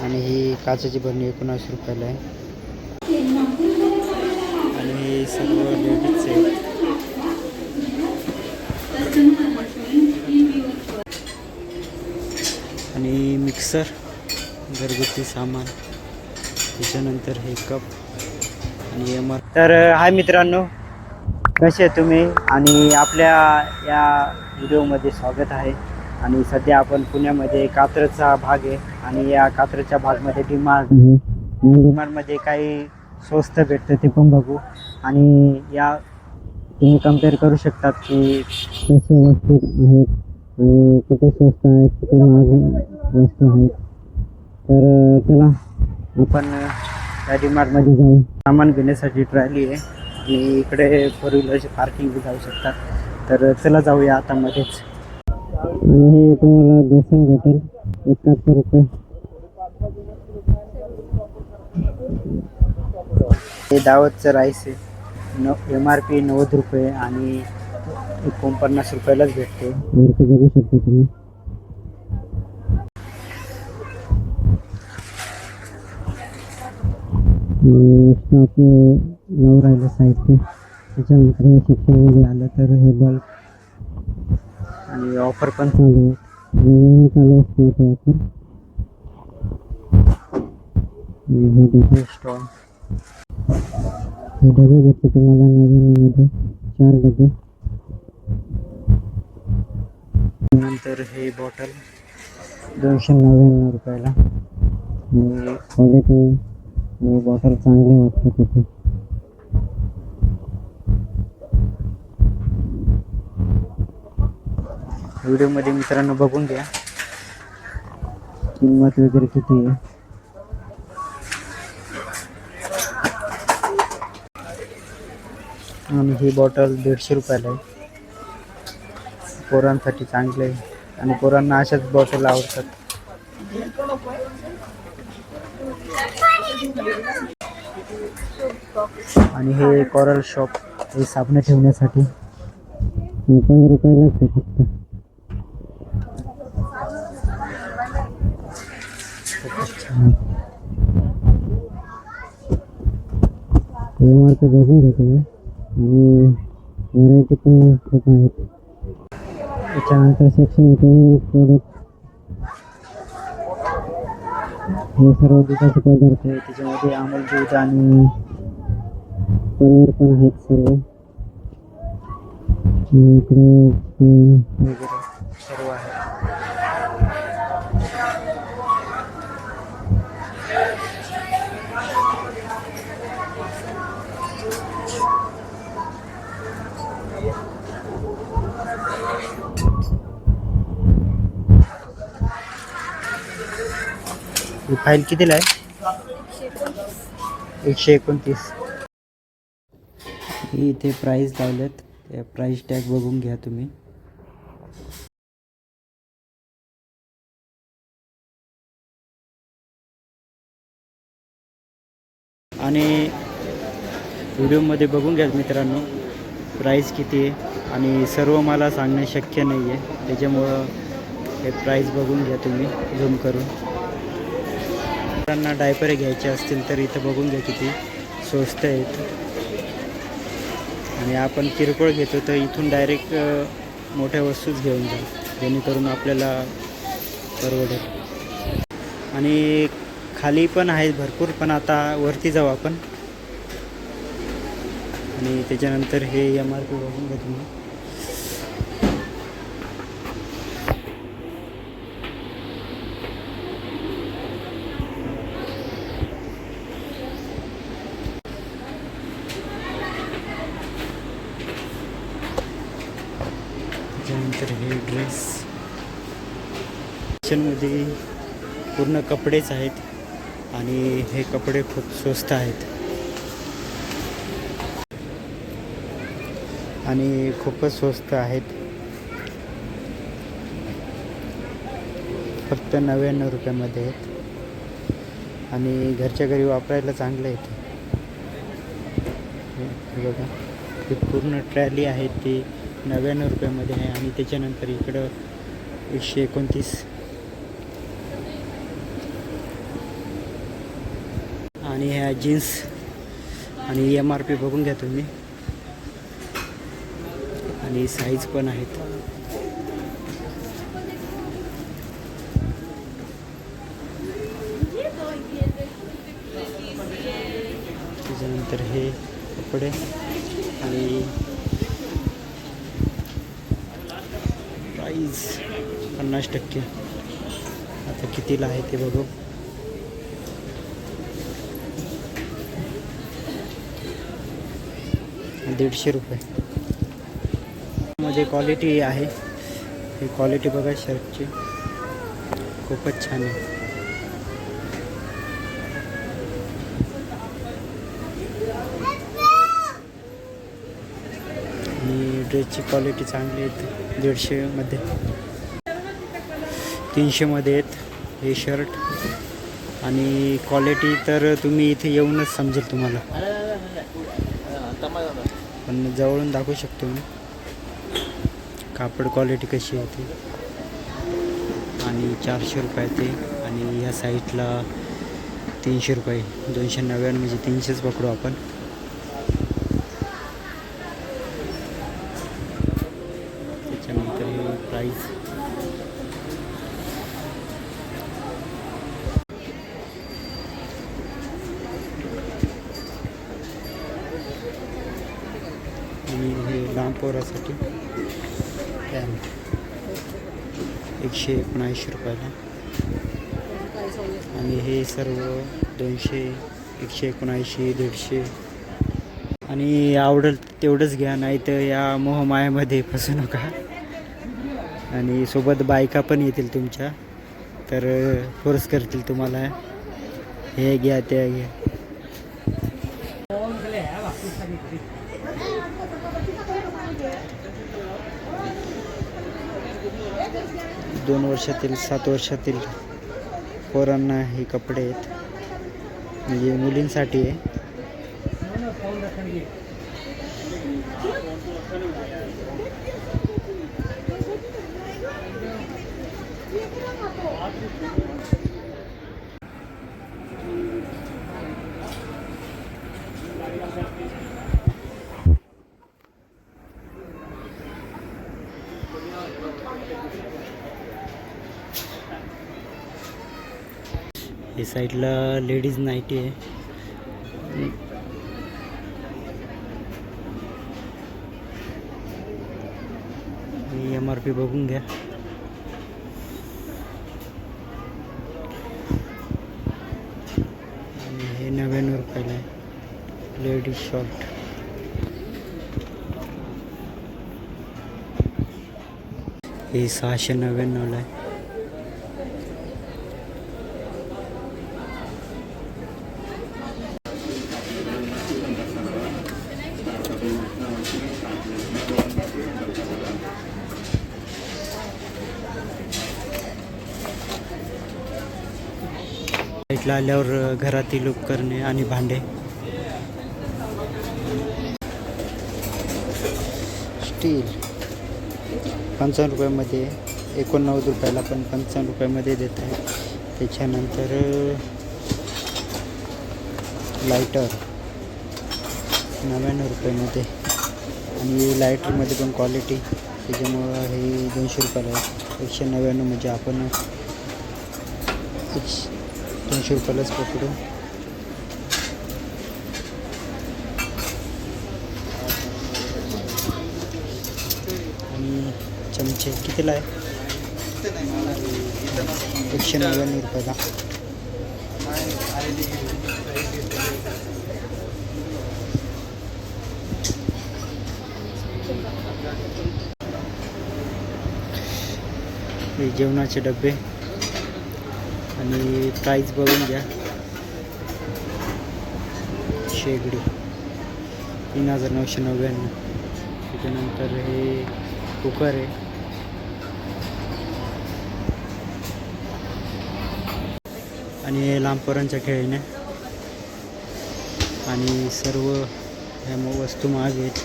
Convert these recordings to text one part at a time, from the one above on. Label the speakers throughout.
Speaker 1: आणि ही काचेची बरणी 19 रुपयाला आहे. आणि हे सर्व लेडीज आहेत. आणि मिक्सर, घरगुती सामान, त्याच्यानंतर हे कप आणि तर हाय मित्रांनो, कसे आहे तुम्ही? आणि आपल्या या व्हिडिओमध्ये स्वागत आहे. आणि सध्या आपण पुण्यामध्ये कात्रजचा भाग आहे आणि या कात्रजच्या भागमध्ये डीमार्टमध्ये काही स्वस्त भेटतं ते पण बघू. आणि या तुम्ही कम्पेअर करू शकतात की कसे वस्तू आहेत आणि कुठे स्वस्त आहेत, कुठे महाग वस्तू आहेत. तर चला आपण या डीमार्टमध्ये जाऊ. सामान घेण्यासाठी ट्रॅली आहे आणि इकडे फोर व्हीलरची पार्किंग जाऊ शकतात. तर चला जाऊया आता मध्येच. आणि हे तुम्हाला बेसन भेटेल 71 रुपये. हे दावतचं राईस आहे, MRP 90 रुपये आणि 49 रुपयालाच भेटते. बघू शकता तुम्ही. स्टॉक लावून राहिलं साहित्य. त्याच्यानंतर हे सेक्शनमध्ये आलं तर हे बल्ब आणि ऑफर पण चालू आहे. चालू असते ऑफर. हे डबे स्टॉल, हे डबे भेटते तुम्हाला 99मध्ये 4 डबे. नंतर हे बॉटल 299 रुपयाला. क्वालिटी आणि बॉटल चांगले वाटतं तिथे. व्हिडिओमध्ये मित्रांनो बघून घ्या किंमत वगैरे किती आहे. आणि ही बॉटल 150 रुपयाला आहे. पोरांसाठी चांगले आहे आणि पोरांना अशाच बॉटल आवडतात. आणि हे कॉरल शॉप, हे साबण ठेवण्यासाठी 15 रुपयालाच आहे फक्त. हे मार्क बघून घेतो आणि व्हरायटी पण खूप आहेत. त्याच्यानंतर सेक्शन प्रोडक्ट, हे सर्व दुधाचे पदार्थ आहे. त्याच्यामध्ये अमूल दूध आणि पनीर पण आहेत सर्व. इकडे पेन वगैरे सर्व आहे. ही फाईल कितीला आहे? 129. इथे प्राइस लावलेत, त्या प्राइस टॅग बघून घ्या तुम्ही. आणि व्हिडिओमध्ये बघून घ्या मित्रांनो प्राइस किती आहे. आणि सर्व मला सांगणे शक्य नाही आहे, त्याच्यामुळं हे प्राइस बघून घ्या तुम्ही झूम करून. मुलांना डायपर घ्यायचे असतील तर इथं बघून घ्या किती स्वस्त आहेत. आणि आपण किरकोळ घेतो तर इथून डायरेक्ट मोठ्या वस्तूच घेऊन जाऊ, जेणेकरून आपल्याला परवडेल. आणि खाली पण आहेत भरपूर, पण आता वरती जाऊ आपण. आणि त्याच्यानंतर हे MRP बघून घ्या तुम्ही. त्याच्यानंतर हे ड्रेस, किचनमध्ये पूर्ण कपडेच आहेत आणि हे कपडे खूप स्वस्त आहेत आणि खूपच स्वस्त आहेत. फक्त 99 रुपयामध्ये आहेत आणि घरच्या घरी वापरायला चांगलं आहेत. हे बघा, ही पूर्ण ट्रॅली आहे ती 99 रुपयामध्ये आहे. आणि त्याच्यानंतर इकडं 129. आणि ह्या जीन्स आणि MRP बघून घ्या तुम्ही आणि साईज पण आहेत. त्याच्यानंतर हे कपडे आणि प्राईज 50%. आता कितीला आहे ते बघू. ₹150 मध्ये क्वालिटी आहे. ही क्वालिटी बघा शर्टची, खूपच छान आहे. आणि ड्रेसची क्वालिटी चांगली आहे. 150 मध्ये 300 मध्ये आहेत हे शर्ट. आणि क्वालिटी तर तुम्ही इथे येऊनच समजेल तुम्हाला, पण जवळून दाखवू शकतो मी कापड क्वालिटी कशी आहे ती. आणि ₹400 ते. आणि या साईडला ₹300, 299 म्हणजे 300च पकडू आपण. त्याच्यानंतर हे प्राईस आणि हे लांब पोरासाठी पॅन्ट ₹119. आणि हे सर्व 200, 179, 150. आणि आवडेल तेवढंच घ्या, नाही तर या मोहमायामध्ये फसू नका. आणि सोबत बायका पण येतील तुमच्या, तर फोर्स करतील तुम्हाला हे घ्या ते घ्या. दोन वर्षातील 7 वर्षातील पोरांना हे कपडे आहेत, म्हणजे मुलींसाठी आहे. हे साईडला लेडीज नाईटी आहे. MRP बघून घ्या. आणि हे ₹99 आहे लेडीज शॉर्ट. हे ₹699 आहे. साईडला आल्यावर घरातील उपकरणे आणि भांडे. स्टील ₹55 मध्ये, ₹89 पण ₹55 मध्ये देत आहे. त्याच्यानंतर लायटर ₹99 मध्ये. आणि लायटरमध्ये पण क्वालिटी, त्याच्यामुळं हे ₹200 आहे. 199 म्हणजे आपण ₹200 पकडू. आणि चमचे कितीला आहे? ₹199. हे जेवणाचे डबे आणि प्राईस बघून घ्या. शेगडी 3999. त्याच्यानंतर हे कुकर आहे. आणि हे लहान पोरांच्या खेळणे. आणि सर्व ह्या वस्तू महाग आहेत.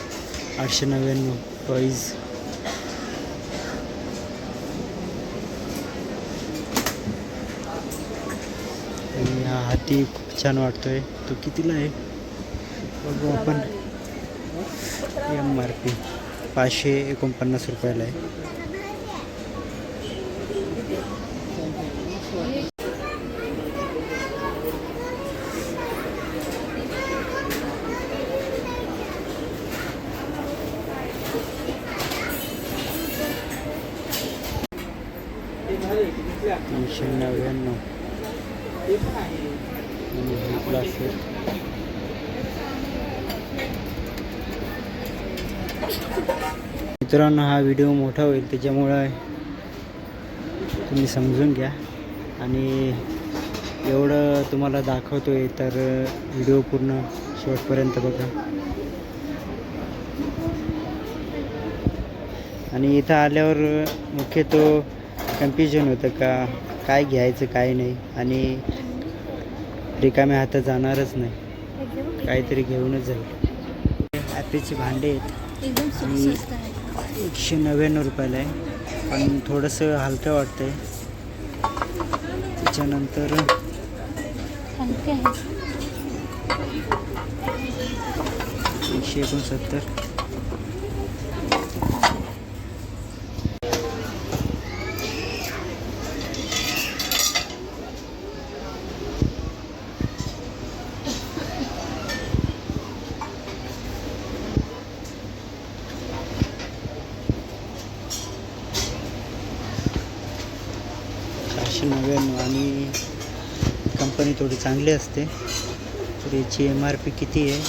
Speaker 1: 899 टॉईज. आणि हा हाती खूप छान वाटतोय. शकतो कितीला आहे बघू आपण. MRP 549 रुपयाला आहे. $399 आणि हे क्लासिक. मित्रांनो हा व्हिडिओ मोठा होईल त्याच्यामुळं तुम्ही समजून घ्या आणि एवढं तुम्हाला दाखवतोय तर व्हिडिओ पूर्ण शेवटपर्यंत बघा. आणि इथं आल्यावर मुख्यतः कन्फ्युजन होतं का काय घ्यायचं काय नाही आणि रिकाम्या हातात जाणारच नाही, काहीतरी घेऊनच जाईल. हॅपीचे भांडे आहेत आणि 199 रुपयाला आहे, पण थोडंसं हलकं वाटतंय. त्याच्यानंतर 169. आणि कंपनी थोडी चांगली असते. तर याची MRP किती आहे?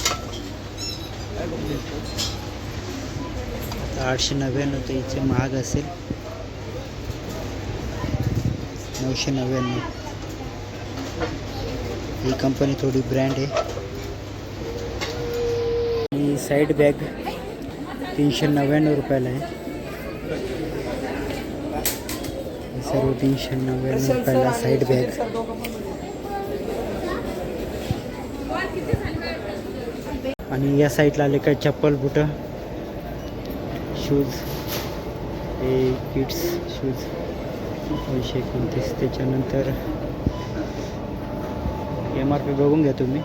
Speaker 1: 899. तर याचे महाग असेल 999. ही कंपनी थोडी ब्रँड आहे. ही साईड बॅग 399 रुपयाला आहे. सर्व 399 रुपयाला साईड बॅग. आणि या साईडला आले काय चप्पल बुटं शूज, हे किड्स शूज 229. त्याच्यानंतर MRP बघून घ्या तुम्ही.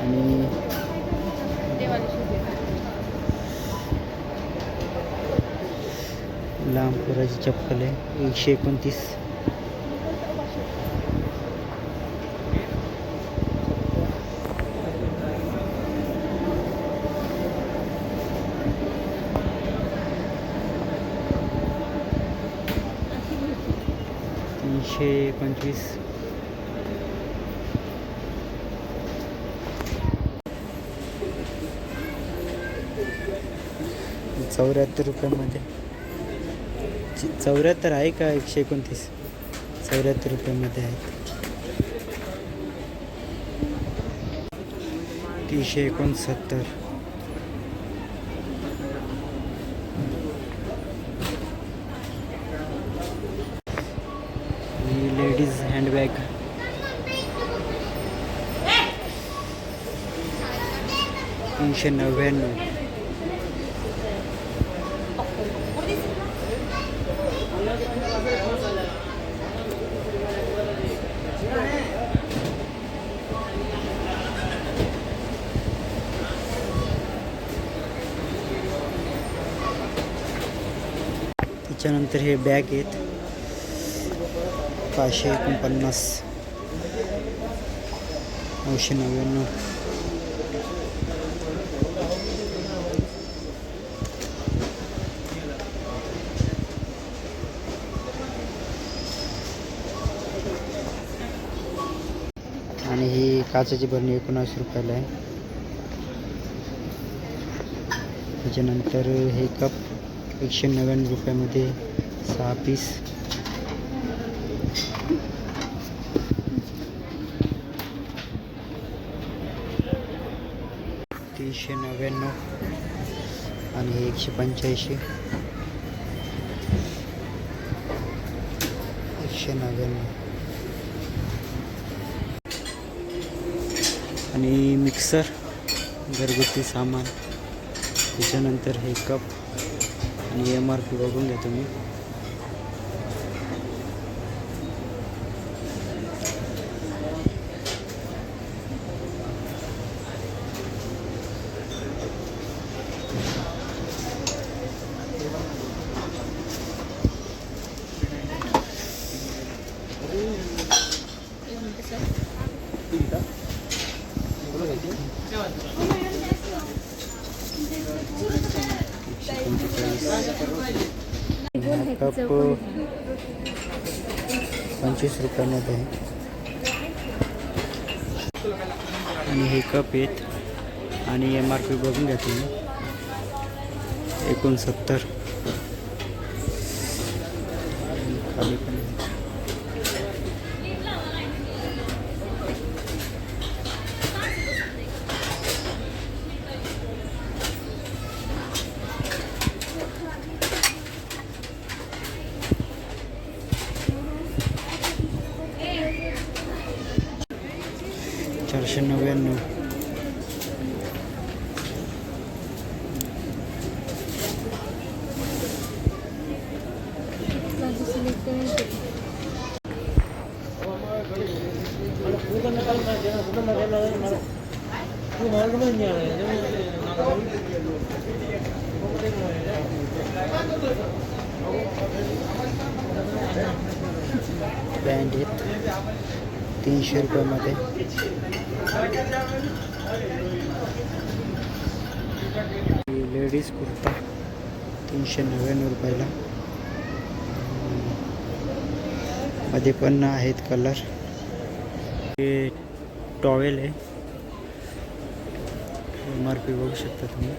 Speaker 1: आणि लांब पुराची चप्पल आहे 129. $325. ₹74 74 आहे का 129? 74 रुपयामध्ये आहे. 369. ही लेडीज हँडबॅग 399. त्याच्यानंतर हे बॅग आहेत 549. 999. आणि ही काचेची बरणी 19 रुपयाला आहे. त्याच्यानंतर हे कप 199 रुपयामध्ये 6 पीस. $399. आणि हे 185. 199. आणि मिक्सर घरगुती सामान. त्याच्यानंतर हे कप आणि MRP बघून घ्या तुम्ही. कप 25 रुपयामध्ये आहे. आणि हे कप आहेत आणि MRP बघून घ्या तुम्ही 69. खाली पण 499. पॅन्ट आहेत 300 रुपयामध्ये. लेडीज कुर्ता 399 रुपयाला. मध्ये पण आहेत कलर. हे टॉवेल आहे. MRP बघू शकता तुम्ही.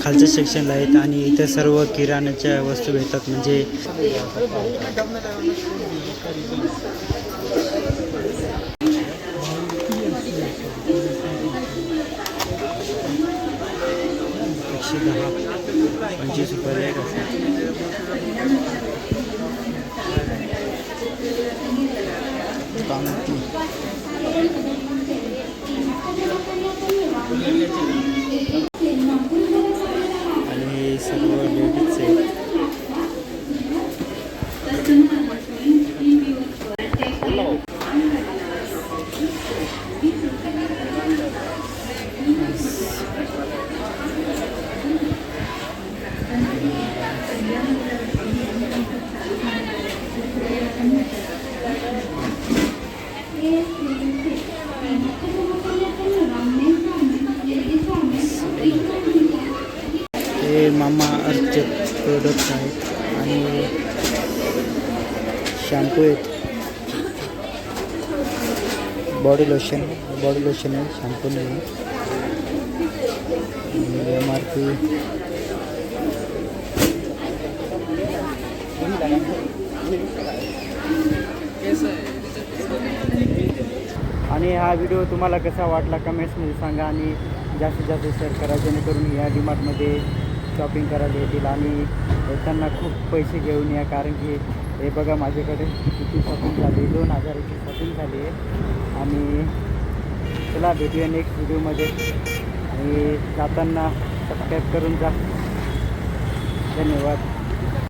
Speaker 1: खालच्या सेक्शनला आहेत आणि इथं सर्व किराणाच्या वस्तू भेटतात. म्हणजे ₹110 ₹25 आहे आणि हे सर्व लेडीज आहेत. हे मामा अर्थचे प्रोडक्ट्स आहेत आणि शॅम्पू आहेत. बॉडी लोशन आहे, शॅम्पू नाही. MRP आणि हा व्हिडिओ तुम्हाला कसा वाटला कमेंट्समध्ये सांगा आणि जास्तीत जास्त शेअर करा जेणेकरून या डीमार्टमध्ये शॉपिंग करायला येतील. आणि येताना खूप पैसे घेऊन या, कारण की हे बघा माझ्याकडे किती शॉपिंग झाली, 2000ची शॉपिंग झाली आहे. आणि चला भेटूया नेक्स्ट व्हिडिओमध्ये. आणि जाताना सबस्क्राईब करून जा. धन्यवाद.